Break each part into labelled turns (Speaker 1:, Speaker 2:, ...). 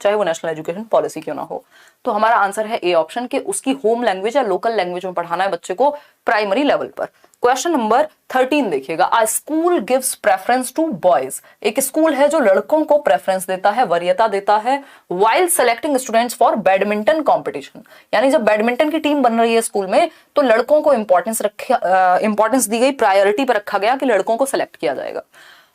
Speaker 1: चाहे वो national education policy क्यों ना हो। तो हमारा आंसर है ए ऑप्शन, कि उसकी होम लैंग्वेज या लोकल लैंग्वेज में पढ़ाना है बच्चे को प्राइमरी लेवल पर। क्वेश्चन नंबर 13 देखिएगा, a school gives preference to boys, एक स्कूल है जो लड़कों को प्रेफरेंस देता है, वरीयता देता है, while selecting students for badminton competition, यानी जब बैडमिंटन की टीम बन रही है स्कूल में तो लड़कों को इंपॉर्टेंस दी गई, प्रायोरिटी पर रखा गया कि लड़कों को सेलेक्ट किया जाएगा।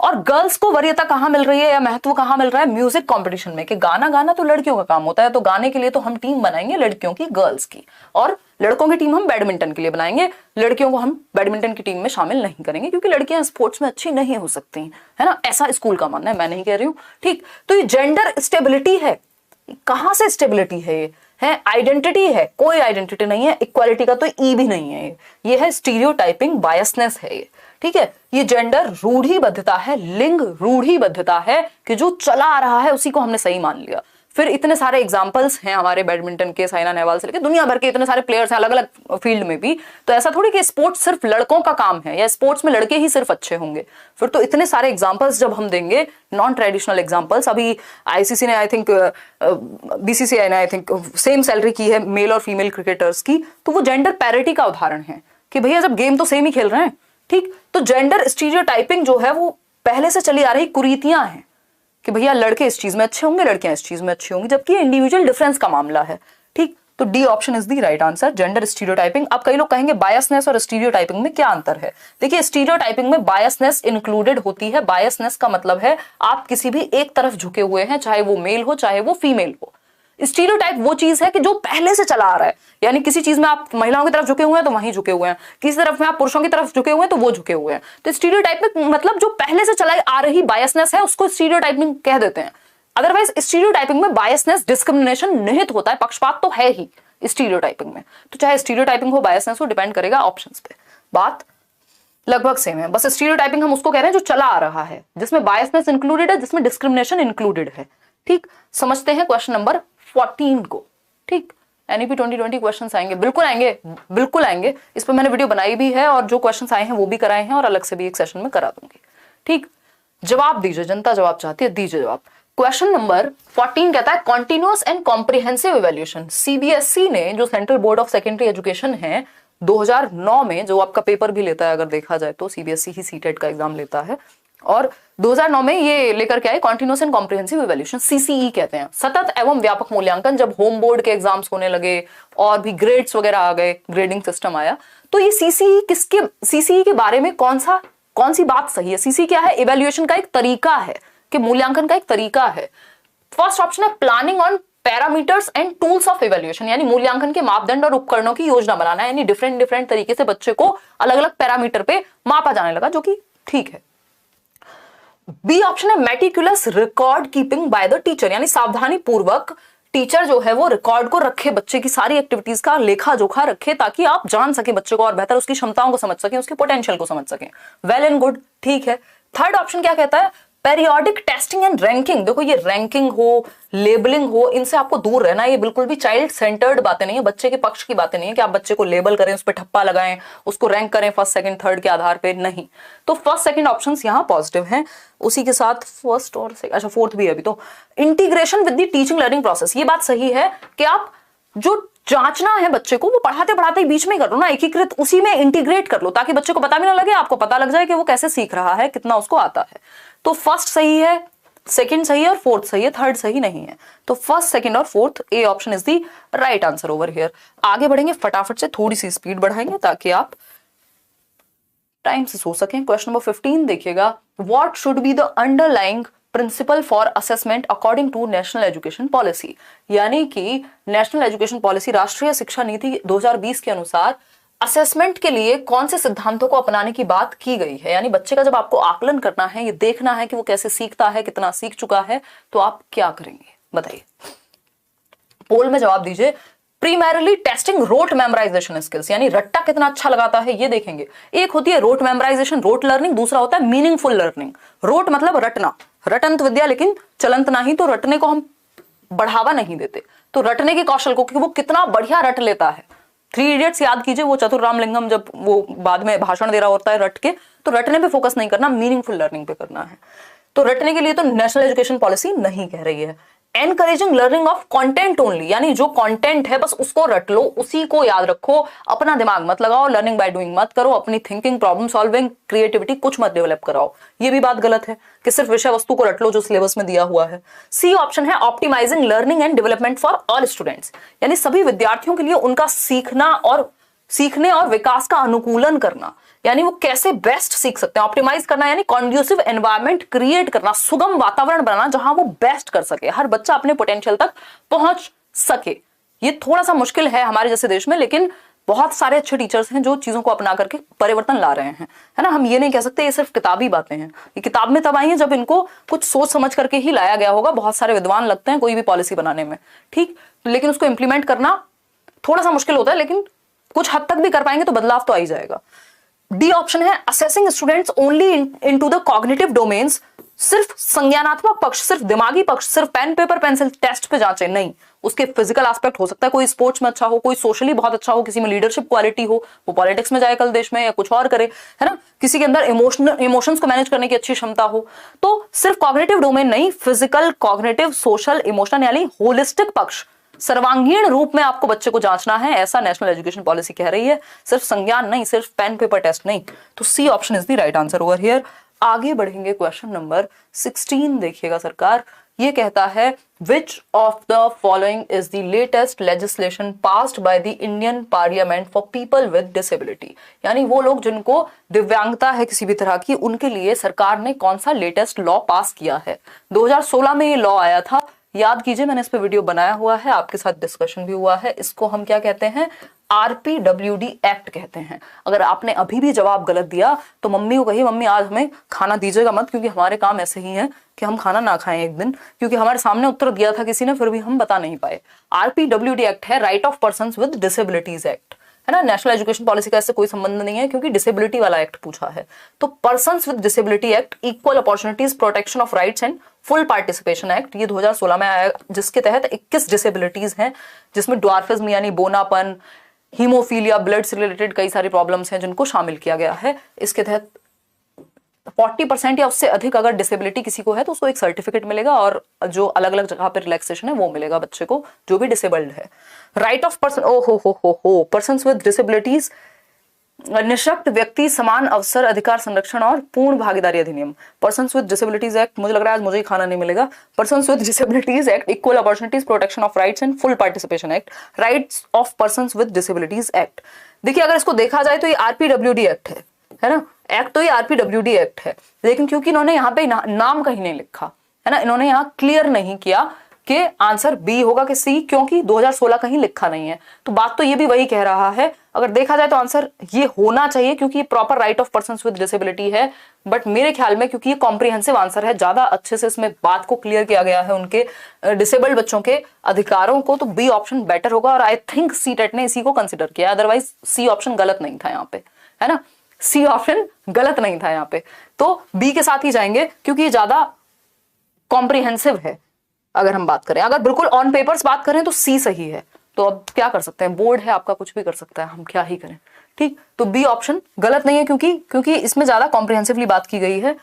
Speaker 1: और गर्ल्स को वरीयता कहां मिल रही है या महत्व कहां मिल रहा है, म्यूजिक कंपटीशन में, कि गाना गाना तो लड़कियों का काम होता है, तो गाने के लिए तो हम टीम बनाएंगे लड़कियों की, गर्ल्स की, और लड़कों की टीम हम बैडमिंटन के लिए बनाएंगे, लड़कियों को हम बैडमिंटन की टीम में शामिल नहीं करेंगे क्योंकि लड़कियां स्पोर्ट्स में अच्छी नहीं हो सकती, है ना, ऐसा स्कूल का मानना है, मैं नहीं कह रही हूं। ठीक, तो ये जेंडर स्टेबिलिटी है, कहां से स्टेबिलिटी है, ये है आइडेंटिटी है, कोई आइडेंटिटी नहीं है, इक्वालिटी का तो ई भी नहीं है, ये है स्टीरियोटाइपिंग बायसनेस है ये। ठीक है, ये जेंडर रूढ़िबद्धता है, लिंग रूढ़िबद्धता है कि जो चला आ रहा है उसी को हमने सही मान लिया। फिर इतने सारे एग्जांपल्स हैं हमारे बैडमिंटन के, साइना नेहवाल से लेकर दुनिया भर के इतने सारे प्लेयर्स हैं अलग अलग फील्ड में भी, तो ऐसा थोड़ी कि स्पोर्ट्स सिर्फ लड़कों का काम है या स्पोर्ट्स में लड़के ही सिर्फ अच्छे होंगे। फिर तो इतने सारे एग्जांपल्स जब हम देंगे, नॉन ट्रेडिशनल एग्जांपल्स, अभी आईसीसी ने आई थिंक बीसीसीआई ने आई थिंक सेम सैलरी की है मेल और फीमेल क्रिकेटर्स की, तो वो जेंडर पैरिटी का उदाहरण है कि भैया जब गेम तो सेम ही खेल रहे हैं। ठीक, तो जेंडर स्टीरियोटाइपिंग जो है वो पहले से चली आ रही कुरीतियां हैं कि भैया लड़के इस चीज में अच्छे होंगे, लड़कियां इस चीज में अच्छी होंगी, जबकि इंडिविजुअल डिफरेंस का मामला है। ठीक, तो D option is the right answer, gender stereotyping. अब कई लोग कहेंगे बायसनेस और स्टीरियोटाइपिंग में क्या अंतर है। देखिए, स्टीरियोटाइपिंग में बायसनेस इंक्लूडेड होती है। बायसनेस का मतलब है आप किसी भी एक तरफ झुके हुए हैं, चाहे वो मेल हो चाहे वो फीमेल हो। स्टीरियोटाइप वो चीज है कि जो पहले से चला आ रहा है, यानी किसी चीज में आप महिलाओं की तरफ झुके हुए हैं तो वहीं झुके हुए हैं, किसी तरफ में आप पुरुषों की तरफ झुके हुए हैं तो वो झुके हुए हैं। तो स्टीरियोटाइप में मतलब जो पहले से चलाई आ रही बायसनेस है उसको स्टीरियोटाइपिंग कह देते हैं। अदरवाइज स्टीरियोटाइपिंग में बायसनेस, डिस्क्रिमिनेशन निहित होता है, पक्षपात तो है ही स्टीरियोटाइपिंग में। तो चाहे स्टीरियोटाइपिंग हो, बायसनेस हो, डिपेंड करेगा ऑप्शंस पे। बात लगभग सेम है, बस स्टीरियोटाइपिंग हम उसको कह रहे हैं जो चला आ रहा है, जिसमें बायसनेस इंक्लूडेड है, जिसमें डिस्क्रिमिनेशन इंक्लूडेड है। ठीक, समझते हैं क्वेश्चन नंबर 14 को। ठीक, एनईपी 2020 क्वेश्चंस आएंगे, बिल्कुल आएंगे, बिल्कुल आएंगे। इस पर मैंने वीडियो बनाई भी है और जो क्वेश्चंस आए हैं वो भी कराए हैं और अलग से भी एक सेशन में करा दूंगी। ठीक, जवाब दीजिए, जनता जवाब चाहती है, दीजिए जवाब। क्वेश्चन नंबर 14 कहता है continuous and comprehensive evaluation. CBSE ने, जो central board of secondary education है, 2009 में, जो आपका पेपर भी लेता है अगर देखा जाए तो सीबीएसई ही सीटेट का एग्जाम लेता है, और 2009 में ये लेकर के आए continuous and comprehensive evaluation, CCE कहते हैं, सतत एवं व्यापक मूल्यांकन। जब होम बोर्ड के एग्जाम्स होने लगे और भी ग्रेड्स वगैरह आ गए, ग्रेडिंग सिस्टम आया, तो ये सीसीई के बारे में कौन सी बात सही है। सीसीई क्या है, इवैल्यूएशन का एक तरीका है, कि मूल्यांकन का एक तरीका है। फर्स्ट ऑप्शन है planning on parameters and tools of evaluation, यानी मूल्यांकन के मापदंड और उपकरणों की योजना बनाना है, यानी डिफरेंट तरीके से बच्चे को अलग अलग पैरामीटर पे मापा जाने लगा, जो कि ठीक है। बी ऑप्शन है meticulous record keeping by the teacher, यानी सावधानी पूर्वक टीचर जो है वो रिकॉर्ड को रखे, बच्चे की सारी एक्टिविटीज का लेखा जोखा रखे, ताकि आप जान सके बच्चे को और बेहतर उसकी क्षमताओं को समझ सकें, उसके पोटेंशियल को समझ सकें। वेल एंड गुड, ठीक है। थर्ड ऑप्शन क्या कहता है, पेरियोडिक टेस्टिंग एंड रैंकिंग। देखो, ये रैंकिंग हो, लेबलिंग हो, इनसे आपको दूर रहना है। ये बिल्कुल भी चाइल्ड सेंटर्ड बातें नहीं है, बच्चे के पक्ष की बातें नहीं है कि आप बच्चे को लेबल करें, उस पर ठप्पा लगाएं, उसको रैंक करें फर्स्ट सेकंड थर्ड के आधार पे, नहीं। तो फर्स्ट सेकंड ऑप्शंस यहाँ पॉजिटिव हैं। उसी के साथ फर्स्ट और अच्छा फोर्थ भी है अभी तो। Integration with the teaching learning process, ये बात सही है कि आप जो जांचना है बच्चे को वो पढ़ाते पढ़ाते ही बीच में कर लो ना, एकीकृत उसी में इंटीग्रेट कर लो, ताकि बच्चे को पता भी ना लगे, आपको पता लग जाए कि वो कैसे सीख रहा है, कितना उसको आता है। तो फर्स्ट सही है, सेकंड सही है और फोर्थ सही है, थर्ड सही नहीं है। तो फर्स्ट, सेकंड और fourth, A option is the right answer over here. आगे बढ़ेंगे फटाफट से, थोड़ी सी स्पीड बढ़ाएंगे ताकि आप टाइम से सो सकें। क्वेश्चन नंबर 15 देखिएगा, what should be the underlying principle for assessment according to national education policy, यानी कि नेशनल एजुकेशन पॉलिसी, राष्ट्रीय शिक्षा नीति 2020 के अनुसार असेसमेंट के लिए कौन से सिद्धांतों को अपनाने की बात की गई है। यानी बच्चे का जब आपको आकलन करना है, ये देखना है कि वो कैसे सीखता है, कितना सीख चुका है, तो आप क्या करेंगे बताइए। पोल में जवाब दीजिए। प्रीमैरिली टेस्टिंग रोट मेमोराइजेशन स्किल्स, यानी रट्टा कितना अच्छा लगाता है ये देखेंगे। एक होती है रोट मेमोराइजेशन, रोट लर्निंग, दूसरा होता है मीनिंगफुल लर्निंग। रोट मतलब रटना, रटंत विद्या लेकिन चलंत नहीं, तो रटने को हम बढ़ावा नहीं देते, तो रटने के कौशल को कि वो कितना बढ़िया रट लेता है। 3 इडियट्स याद कीजिए, वो चतुर रामलिंगम जब वो बाद में भाषण दे रहा होता है रट के, तो रटने पे फोकस नहीं करना, मीनिंगफुल लर्निंग पे करना है। तो रटने के लिए तो नेशनल एजुकेशन पॉलिसी नहीं कह रही है। Encouraging learning of content only, यानी जो कंटेंट है बस उसको रट लो, उसी को याद रखो, अपना दिमाग मत लगाओ, लर्निंग बाय डूइंग मत करो, अपनी थिंकिंग, प्रॉब्लम सॉल्विंग, क्रिएटिविटी कुछ मत डेवलप कराओ। ये भी बात गलत है कि सिर्फ विषय वस्तु को रट लो जो सिलेबस में दिया हुआ है। सी ऑप्शन है optimising learning and development for all students, यानी सभी विद्यार्थियों के लिए उनका सीखने और विकास का अनुकूलन करना, यानी वो कैसे बेस्ट सीख सकते हैं। ऑप्टिमाइज करना यानी कॉन्ड्यूसिव एनवायरनमेंट क्रिएट करना, सुगम वातावरण बनाना जहां वो बेस्ट कर सके, हर बच्चा अपने पोटेंशियल तक पहुंच सके। ये थोड़ा सा मुश्किल है हमारे जैसे देश में, लेकिन बहुत सारे अच्छे टीचर्स हैं जो चीजों को अपना करके परिवर्तन ला रहे हैं, है ना। हम ये नहीं कह सकते ये सिर्फ किताबी बातें हैं, ये किताब में तब आई हैं जब इनको कुछ सोच समझ करके ही लाया गया होगा। बहुत सारे विद्वान लगते हैं कोई भी पॉलिसी बनाने में, ठीक, लेकिन उसको इंप्लीमेंट करना थोड़ा सा मुश्किल होता है, लेकिन कुछ हद तक भी कर पाएंगे तो बदलाव तो आ ही जाएगा। डी ऑप्शन है assessing students only into the cognitive domains, सिर्फ संज्ञानात्मक पक्ष, सिर्फ दिमागी पक्ष, सिर्फ पेन पेपर पेंसिल टेस्ट पे जांचे, नहीं, उसके फिजिकल एस्पेक्ट हो सकता है, कोई स्पोर्ट्स में अच्छा हो, कोई सोशली बहुत अच्छा हो, किसी में लीडरशिप क्वालिटी हो, वो पॉलिटिक्स में जाए कल देश में या कुछ और करे, है ना, किसी के अंदर इमोशंस को मैनेज करने की अच्छी क्षमता हो। तो सिर्फ कॉग्निटिव डोमेन नहीं, फिजिकल, कॉग्निटिव, सोशल, इमोशनल यानी होलिस्टिक पक्ष, सर्वांगीण रूप में आपको बच्चे को जांचना है, ऐसा नेशनल एजुकेशन पॉलिसी कह रही है, सिर्फ संज्ञान नहीं, सिर्फ पेन पेपर टेस्ट नहीं। तो C option is the right answer over here. आगे बढ़ेंगे, क्वेश्चन नंबर 16 देखिएगा सरकार, ये कहता है which of the following is the latest legislation passed by the Indian parliament for people with disability, यानी वो लोग जिनको दिव्यांगता है किसी भी तरह की, उनके लिए सरकार ने कौन सा लेटेस्ट लॉ पास किया है। 2016 में ये लॉ आया था, याद कीजिए मैंने इस पे वीडियो बनाया हुआ है, आपके साथ डिस्कशन भी हुआ है। इसको हम क्या कहते हैं, RPWD एक्ट कहते हैं। अगर आपने अभी भी जवाब गलत दिया तो मम्मी को कहिए मम्मी आज हमें खाना दीजिएगा मत, क्योंकि हमारे काम ऐसे ही हैं कि हम खाना ना खाएं एक दिन, क्योंकि हमारे सामने उत्तर दिया था किसी ने फिर भी हम बता नहीं पाए। RPWD एक्ट है right of persons with disabilities act, है ना। नेशनल एजुकेशन पॉलिसी का इससे कोई संबंध नहीं है क्योंकि डिसेबिलिटी वाला एक्ट पूछा है। तो persons with disability act, equal opportunities protection of rights and full participation act, ये 2016 में आया, जिसके तहत 21 डिसेबिलिटीज हैं, जिसमें ड्वार्फिज्म यानी बोनापन, हीमोफीलिया, ब्लड से रिलेटेड कई सारी प्रॉब्लम्स हैं जिनको शामिल किया गया है। इसके तहत 40% या उससे अधिक अगर डिसेबिलिटी किसी को है तो उसको एक सर्टिफिकेट मिलेगा, और जो अलग अलग जगह पर रिलैक्सेशन है वो मिलेगा बच्चे को जो भी डिसेबल्ड है। Right of person, oh persons with disabilities, निःशक्त व्यक्ति समान अवसर अधिकार संरक्षण और पूर्ण भागीदारी अधिनियम, पर्सन्स विद डिसेबिलिटीज एक्ट, मुझे लग रहा है आज मुझे ही खाना नहीं मिलेगा, persons with disabilities act, equal opportunities protection of rights and full participation act, rights of persons with disabilities act. देखिए अगर इसको देखा जाए तो ये RPWD एक्ट है ना, एक्ट तो ये RPWD एक्ट है, लेकिन क्योंकि इन्होंने यहाँ पे नाम कहीं नहीं लिखा है ना, इन्होंने यहाँ क्लियर नहीं किया कि आंसर बी होगा कि सी, क्योंकि 2016 कहीं लिखा नहीं है। तो बात तो ये भी वही कह रहा है, अगर देखा जाए तो आंसर ये होना चाहिए क्योंकि ये proper right of persons with disability है, बट मेरे ख्याल में क्योंकि ये कॉम्प्रिहेंसिव आंसर है, ज्यादा अच्छे से इसमें बात को क्लियर किया गया है उनके डिसेबल्ड बच्चों के अधिकारों को, तो बी ऑप्शन बेटर होगा। और आई थिंक सीटेट ने इसी को कंसिडर किया, अदरवाइज सी ऑप्शन गलत नहीं था यहाँ पे, है ना, सी ऑप्शन गलत नहीं था यहाँ पे, तो बी के साथ ही जाएंगे क्योंकि ये ज्यादा कॉम्प्रिहेंसिव है। अगर हम बात करें, अगर बिल्कुल ऑन पेपर्स बात करें तो सी सही है, तो अब क्या कर सकते हैं, बोर्ड है आपका, कुछ भी कर सकता है, हम क्या ही करें, ठीक। तो बी ऑप्शन गलत नहीं है क्योंकि इसमें ज्यादा कॉम्प्रिहेंसिवली बात की गई है,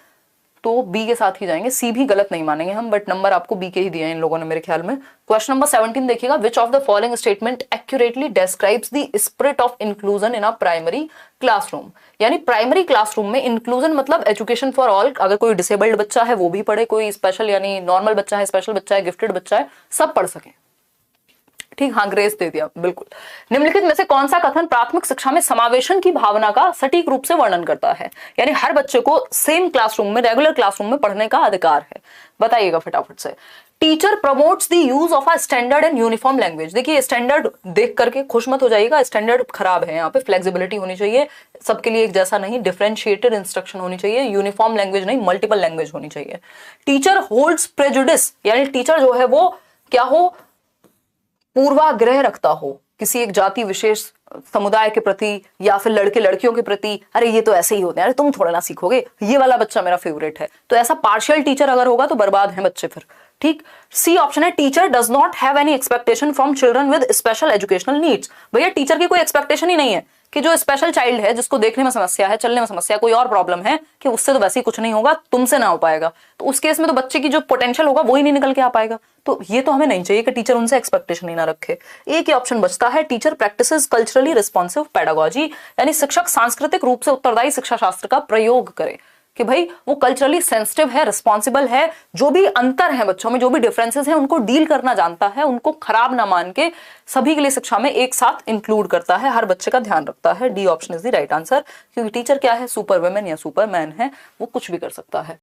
Speaker 1: तो बी के साथ ही जाएंगे, सी भी गलत नहीं मानेंगे हम, बट नंबर आपको बी के ही दिए हैं इन लोगों ने मेरे ख्याल में। क्वेश्चन नंबर 17 देखिएगा, which of the following statement accurately describes the spirit of inclusion in a primary classroom, यानी प्राइमरी क्लासरूम में इंक्लूजन मतलब एजुकेशन फॉर ऑल, अगर कोई डिसेबल्ड बच्चा है वो भी पढ़े, कोई स्पेशल यानी नॉर्मल बच्चा है, स्पेशल बच्चा है, गिफ्टेड बच्चा है, सब पढ़ सके, ठीक। हाँ, ग्रेस दे दिया, बिल्कुल। निम्नलिखित में से कौन सा कथन प्राथमिक शिक्षा में समावेशन की भावना का सटीक रूप से वर्णन करता है, यानी हर बच्चे को सेम क्लासरूम में, रेगुलर क्लासरूम में पढ़ने का अधिकार है, बताइएगा फटाफट से। Teacher promotes the use of a standard and uniform language, देखिए स्टैंडर्ड देख करके खुश मत हो जाइएगा, स्टैंडर्ड खराब है, यहाँ पे फ्लेक्सिबिलिटी होनी चाहिए, सबके लिए एक जैसा नहीं, डिफरेंशिएटेड इंस्ट्रक्शन होनी चाहिए, यूनिफॉर्म लैंग्वेज नहीं मल्टीपल लैंग्वेज होनी चाहिए। टीचर होल्ड्स प्रेजुडिस, यानी टीचर जो है वो क्या हो, पूर्वाग्रह रखता हो किसी एक जाति विशेष समुदाय के प्रति, या फिर लड़के लड़कियों के प्रति, अरे ये तो ऐसे ही होते हैं, अरे तुम थोड़ा ना सीखोगे, ये वाला बच्चा मेरा फेवरेट है, तो ऐसा पार्शियल टीचर अगर होगा तो बर्बाद हैं बच्चे फिर, ठीक। सी ऑप्शन है, teacher does not have any expectation from children with special educational needs, भैया टीचर की कोई एक्सपेक्टेशन ही नहीं है कि जो स्पेशल चाइल्ड है, जिसको देखने में समस्या है, चलने में समस्या, कोई और प्रॉब्लम है, कि उससे तो वैसे ही कुछ नहीं होगा, तुमसे ना हो पाएगा, तो उस केस में तो बच्चे की जो पोटेंशियल होगा वो ही नहीं निकल के आ पाएगा। तो ये तो हमें नहीं चाहिए कि टीचर उनसे एक्सपेक्टेशन ही ना रखे। एक ही ऑप्शन बचता है, teacher practices culturally responsive pedagogy, यानी शिक्षक सांस्कृतिक रूप से उत्तरदायी शिक्षा शास्त्र का प्रयोग करे, कि भाई वो कल्चरली सेंसिटिव है, रिस्पॉन्सिबल है, जो भी अंतर है बच्चों में, जो भी डिफरेंसेस हैं, उनको डील करना जानता है, उनको खराब ना मान के सभी के लिए शिक्षा में एक साथ इंक्लूड करता है, हर बच्चे का ध्यान रखता है। D option is the right answer, क्योंकि टीचर क्या है, सुपर वुमेन या सुपर मैन है, वो कुछ भी कर सकता है।